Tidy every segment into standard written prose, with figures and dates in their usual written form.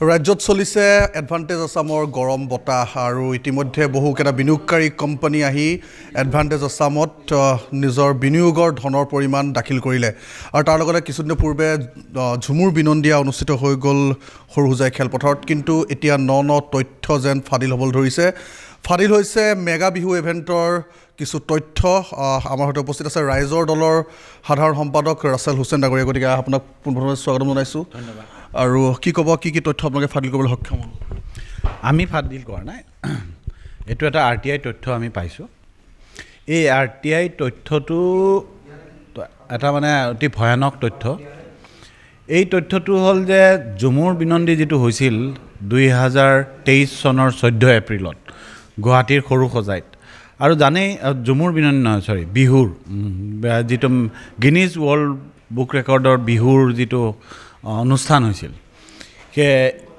ৰাজ্যত চলিছে এডভান্টেজ আসামৰ গৰম বতাহ আৰু ইতিমধ্যে বহুকেইটা বিনিয়োগকাৰী কোম্পানী আহি এডভান্টেজ আসামত নিজৰ বিনিয়োগৰ ধনৰ পৰিমাণ দাখিল কৰিলে আৰু তাৰ লগতে কিছুদিন পূৰ্বে ঝুমুৰ বিনন্দিয়া অনুষ্ঠিত হৈ গ'ল সৰুহুজাই খেলপথাৰত কিন্তু এতিয়া ন তথ্য যেন ফাদিল হ'বলৈ ধৰিছে ফাদিল হৈছে মেগা বিহু ইভেন্টৰ কিছু তথ্য আমাৰ সৈতে উপস্থিত আছে ৰাইজৰ দলৰ সাধাৰণ সম্পাদক ৰাছেল হুছেইন ডাঙৰীয়া গতিকে আপোনাক পুনৰবাৰ স্বাগতম জনাইছোঁ ধন্যবাদ আৰু কি ক'ব কি তথ্য আপোনালোকে ফাদিল কৰিবলৈ সক্ষম হ'ল আমি ফাদিল কৰা নাই এইটো এটা RTI তথ্য আমি পাইছোঁ এই RTI তথ্যটো এটা মানে অতি ভয়ানক তথ্য এই তথ্যটো হ'ল যে ঝুমুৰ বিনন্দি যেটো হৈছিল 2023 চনৰ 14 এপ্ৰিলত গুৱাহাটীৰ সৰুসজাইত আৰু জানেই ঝুমুৰ বিনন্দি নহয় সৰি বিহুৰ যেটো গিনিজ ৱৰ্ল্ড বুক ৰেকৰ্ডৰ বিহুৰ যেটো অনুষ্ঠান হৈছিল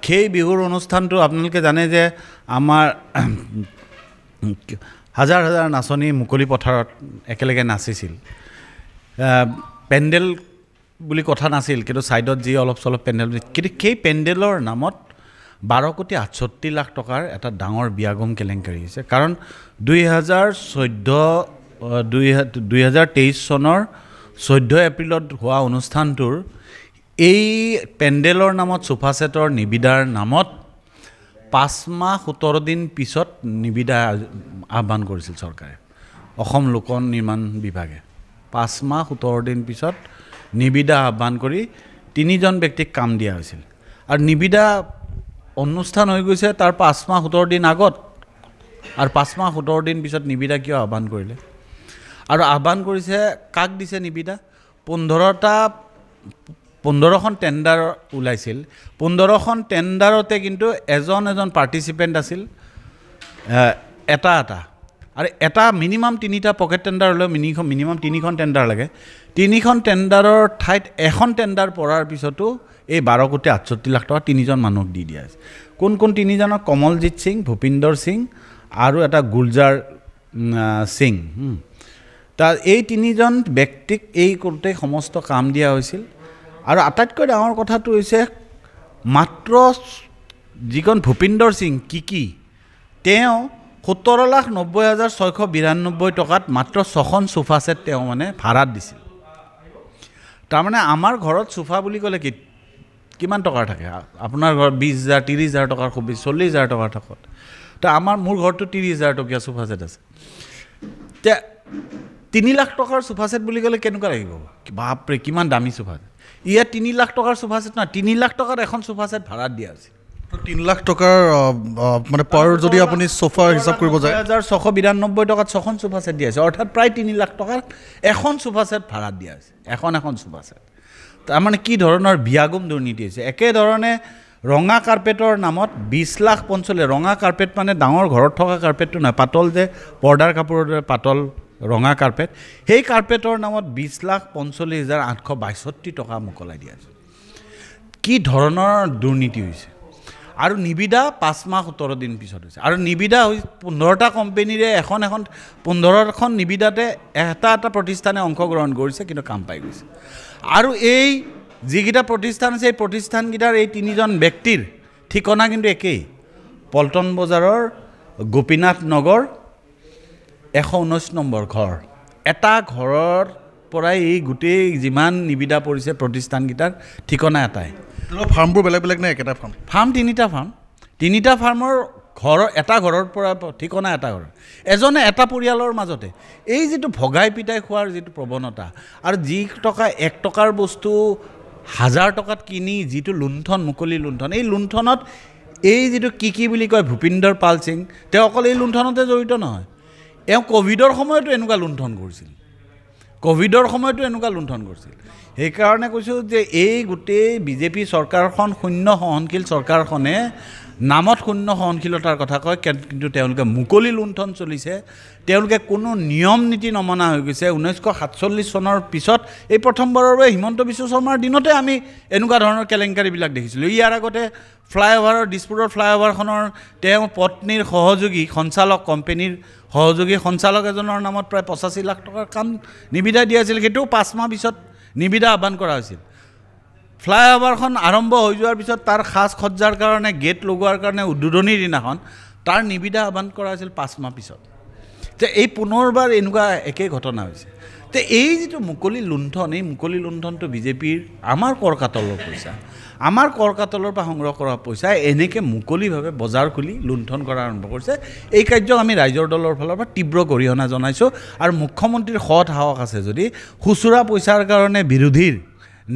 সেই বিহুৰ অনুষ্ঠানটো আপোনালোকে জানে যে আমাৰ হাজাৰ হাজাৰ নাচনী মুকলি পথাৰত একেলগে নাচিছিল পেণ্ডেল বুলি কথা নাছিল কিন্তু সাইডত যি অলপ চলপ পেণ্ডেল কিন্তু সেই পেণ্ডেলৰ নামত 12.68 লাখ টকাৰ এটা ডাঙৰ বিয়াগম কেলেংকাৰী হৈছে কাৰণ 2023 চনৰ 14 এপ্ৰিলত হোৱা অনুষ্ঠানটোৰ এই পেণ্ডেলৰ নামত সোফা সেটৰ নিবিদাৰ নামত 5 মাহ 17 দিন পিছত নিবিদা আহ্বান কৰিছিল চৰকাৰে অসম লোক নিৰ্মাণ বিভাগে 5 মাহ 17 দিন পিছত নিবিদা আহ্বান কৰি তিনিজন ব্যক্তিক কাম দিয়া হৈছিল আৰু নিবিদা অনুষ্ঠান হৈ গৈছে তাৰ 5 মাহ 17 দিন আগত আৰু 5 মাহ 17 দিন পিছত নিবিদা কিয় আহ্বান কৰিলে আৰু আহ্বান কৰিছে কাক দিছে নিবিদা 15খন টেণ্ডাৰ ওলাইছিল 15খন টেণ্ডাৰতে কিন্তু এজন পাৰ্টিচিপেণ্ট আছিল এটা আৰু এটা মিনিমাম 3টা পকেট টেণ্ডাৰ হ'লে মিনিমাম 3খন টেণ্ডাৰ লাগে 3খন টেণ্ডাৰৰ ঠাইত এখন টেণ্ডাৰ পৰাৰ পিছতো এই 12.68 লাখ টকা তিনিজন মানুহক দি দিয়া আছে কোন তিনিজনৰ কমলজিৎ সিং ভূপিন্দৰ সিং আৰু এটা গুলজাৰ সিং তাৰ এই তিনিজন ব্যক্তিক এই কৰোঁতে সমস্ত কাম দিয়া হৈছিল আৰু আটাইতকৈ ডাঙৰ কথাটো হৈছে মাত্ৰ যিখন ভূপিন্দৰ সিং কি তেওঁ 17,90,692 টকাত মাত্ৰ 6খন সোফা সেট তেওঁ মানে ভাড়াত দিছিল তাৰমানে আমাৰ ঘৰত সোফা বুলি ক'লে কিমান টকাৰ থাকে আপোনাৰ ঘৰত 20,000 30,000 টকাৰ খুব 40,000 টকাৰ থাকত তো মোৰ ঘৰটো 30,000 টকীয়া সোফা সেট আছে তে 3 লাখ টকাৰ সোফা সেট বুলি ক'লে কেনেকুৱা লাগিব বাপৰে কিমান দামী সোফা ইয়া 3 লাখ টকাৰ সোফা সেট না 3 লাখ টকাৰ এখন সোফা সেট ভাড়াত দিয়া আছে 3 লাখ টকাৰ মানে পাৰ যদি আপুনি সোফা হিচাপ কৰিব যায় 1692 টকাত 6খন সোফা সেট দিয়া আছে অৰ্থাৎ প্ৰায় 3 লাখ টকাৰ এখন সোফা সেট ভাড়াত দিয়া আছে এখন সোফা সেট তাৰ মানে কি ধৰণৰ বিয়াগম দুৰ্নীতি হৈছে একে ধৰণে ৰঙা কাৰ্পেটৰ নামত 20,45,000 ৰঙা কাৰ্পেট মানে ডাঙৰ ঘৰত থকা কাৰ্পেটটো নহয় পাতল যে পৰ্দাৰ কাপোৰৰ পাতল ৰঙা কাৰ্পেট সেই কাৰ্পেটৰ নামত 20,45,862 টকা মোকলাই দিয়া আছে কি ধৰণৰ দুৰ্নীতি হৈছে আৰু নিবিদা 5 মাহ 17 দিন পিছত হৈছে আৰু নিবিদা 15টা কোম্পানীৰে এখন 15খন নিবিদাতে এটা প্ৰতিষ্ঠানে অংশগ্ৰহণ কৰিছে কিন্তু কাম পাই গৈছে আৰু এই যিকেইটা প্ৰতিষ্ঠান আছে এই প্ৰতিষ্ঠানকেইটাৰ এই তিনিজন ব্যক্তিৰ ঠিকনা কিন্তু একেই পল্টন বজাৰৰ গোপীনাথ নগৰ 119 নম্বৰ ঘৰ এটা ঘৰৰ পৰাই এই গোটেই যিমান নিবিদা পৰিছে প্ৰতিষ্ঠানকেইটাৰ ঠিকনা এটাই ফাৰ্মবোৰ বেলেগ নে একেটা ফাৰ্ম তিনিটা ফাৰ্মৰ ঘৰৰ এটা ঘৰৰ পৰা ঠিকনা এটা ঘৰ এজনে এটা পৰিয়ালৰ মাজতে এই যিটো ভগাই পিটাই খোৱাৰ যিটো প্ৰৱণতা আৰু যি টকা 1 টকাৰ বস্তু 1000 টকাত কিনি যিটো লুণ্ঠন মুকলি লুণ্ঠন এই লুণ্ঠনত এই যিটো কি বুলি কয় ভূপিন্দৰ পাল সিং তেওঁ অকল এই লুণ্ঠনতে জড়িত নহয় এওঁ কোভিডৰ সময়তো এনেকুৱা লুণ্ঠন কৰিছিল সেইকাৰণে কৈছোঁ যে এই গোটেই বিজেপি চৰকাৰখন শূন্য সহনশীল চৰকাৰখনে নামত শূন্য সহনশীলতাৰ কথা কয় কিন্তু তেওঁলোকে মুকলি লুণ্ঠন চলিছে তেওঁলোকে কোনো নিয়ম নীতি নমনা হৈ গৈছে 1947 চনৰ পিছত এই প্ৰথমবাৰৰ বাবে হিমন্ত বিশ্ব শৰ্মাৰ দিনতে আমি এনেকুৱা ধৰণৰ কেলেংকাৰীবিলাক দেখিছিলোঁ ইয়াৰ আগতে ফ্লাইঅভাৰৰ দিছপুৰৰ ফ্লাইঅভাৰখনৰ তেওঁ পত্নীৰ সহযোগী সঞ্চালক কোম্পানীৰ সহযোগী সঞ্চালক এজনৰ নামত প্ৰায় 85 লাখ টকাৰ কাম নিবিদা দিয়া আছিল সেইটো 5 মাহ পিছত নিবিদা আহ্বান কৰা হৈছিল ফ্লাইঅভাৰখন আৰম্ভ হৈ যোৱাৰ পিছত তাৰ সাজ সজ্জাৰ কাৰণে গেট লগোৱাৰ কাৰণে উদ্বোধনীৰ দিনাখন তাৰ নিবিদা আহ্বান কৰা হৈছিল 5 মাহ পিছত যে এই পুনৰবাৰ এনেকুৱা একেই ঘটনা হৈছে তে এই যিটো মুকলি লুণ্ঠন এই মুকলি লুণ্ঠনটো বিজেপিৰ আমাৰ কৰ কাতলৰ পইচা আমাৰ কৰ কাতলৰ পৰা সংগ্ৰহ কৰা পইচা এনেকৈ মুকলিভাৱে বজাৰ খুলি লুণ্ঠন কৰা আৰম্ভ কৰিছে এই কাৰ্যক আমি ৰাইজৰ দলৰ ফালৰ পৰা তীব্ৰ গৰিহণা জনাইছোঁ আৰু মুখ্যমন্ত্ৰীৰ সৎ সাহস আছে যদি খুচুৰা পইচাৰ কাৰণে বিৰোধীৰ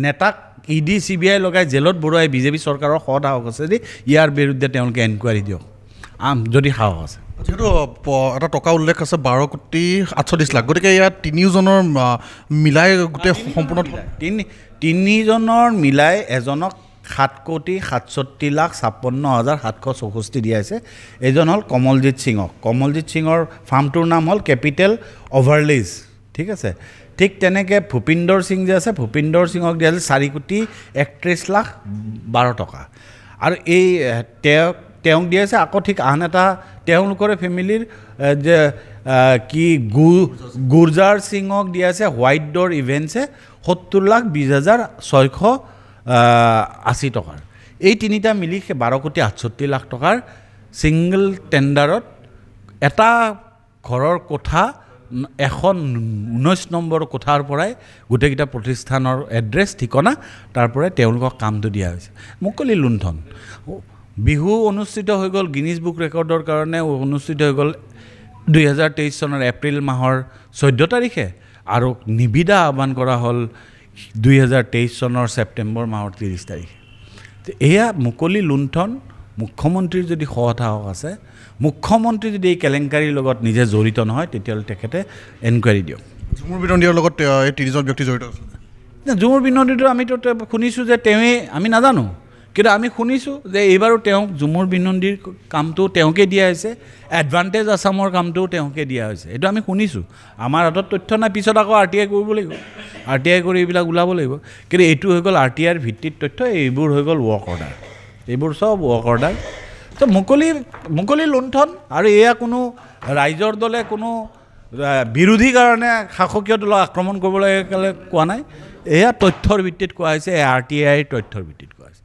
নেতাক ইডি CBI লগাই জেলত ভৰোৱাই বিজেপি চৰকাৰৰ সৎ সাহস আছে যদি ইয়াৰ বিৰুদ্ধে তেওঁলোকে এনকুৱাৰী দিয়ক যদি সাহস আছে যেহেতু এটা টকা উল্লেখ আছে 12,48 লাখ গতিকে ইয়াত তিনিওজনৰ মিলাই গোটেই সম্পূৰ্ণ তিনিজনৰ মিলাই এজনক 7,67,56,764 দিয়া হৈছে এজন হ'ল কমলজিৎ সিঙক কমলজিৎ সিঙৰ ফাৰ্মটোৰ নাম হ'ল কেপিটেল অভাৰলিজ ঠিক আছে ঠিক তেনেকৈ ভূপিন্দৰ সিং যে আছে ভূপিন্দৰ সিঙক দিয়া হৈছিল 4,31,12 টকা আৰু এই তেওঁক দিয়া হৈছে আকৌ ঠিক আন এটা তেওঁলোকৰে ফেমিলিৰ যে কি গুৰজাৰ সিঙক দিয়া আছে হোৱাইট ড'ৰ ইভেণ্টছে 70,20,680 টকাৰ এই তিনিটা মিলি 12,68,00,000 টকাৰ ছিংগল টেণ্ডাৰত এটা ঘৰৰ কোঠা 119 নম্বৰ কোঠাৰ পৰাই গোটেইকেইটা প্ৰতিষ্ঠানৰ এড্ৰেছ ঠিকনা তাৰ পৰাই তেওঁলোকক কামটো দিয়া হৈছে মুকলি লুণ্ঠন বিহু অনুষ্ঠিত হৈ গ'ল গিনিজ বুক ৰেকৰ্ডৰ কাৰণে অনুষ্ঠিত হৈ গ'ল 2023 চনৰ এপ্ৰিল মাহৰ 14 তাৰিখে আৰু নিবিদা আহ্বান কৰা হ'ল 2023 চনৰ ছেপ্টেম্বৰ মাহৰ 30 তাৰিখে এয়া মুকলি লুণ্ঠন মুখ্যমন্ত্ৰীৰ যদি সৎ সাহস আছে মুখ্যমন্ত্ৰী যদি এই কেলেংকাৰীৰ লগত নিজে জড়িত নহয় তেতিয়াহ'লে তেখেতে এনকুৱাৰী দিয়ক ঝুমুৰ বিনন্দীৰ লগত এই তিনিজন ব্যক্তি জড়িত আছে ঝুমুৰ বিনন্দীটো আমিতো শুনিছোঁ যে তেওঁৱেই আমি নাজানো কিন্তু আমি শুনিছোঁ যে এইবাৰো তেওঁক ঝুমুৰ বিনন্দীৰ কামটো তেওঁকে দিয়া হৈছে এডভান্টেজ আছামৰ কামটোও তেওঁকে দিয়া হৈছে এইটো আমি শুনিছোঁ আমাৰ হাতত তথ্য নাই পিছত আকৌ RTI কৰিব লাগিব RTI কৰি এইবিলাক ওলাব লাগিব কিন্তু এইটো হৈ গ'ল RTIৰ ভিত্তিত তথ্য এইবোৰ হৈ গ'ল ৱৰ্ক অৰ্ডাৰ এইবোৰ চব ৱৰ্ক অৰ্ডাৰ তো মুকলি লুণ্ঠন আৰু এয়া কোনো ৰাইজৰ দলে কোনো বিৰোধী কাৰণে শাসকীয় দলক আক্ৰমণ কৰিবলৈ কোৱা নাই এয়া তথ্যৰ ভিত্তিত কোৱা হৈছে RTIৰ তথ্যৰ ভিত্তিত কোৱা হৈছে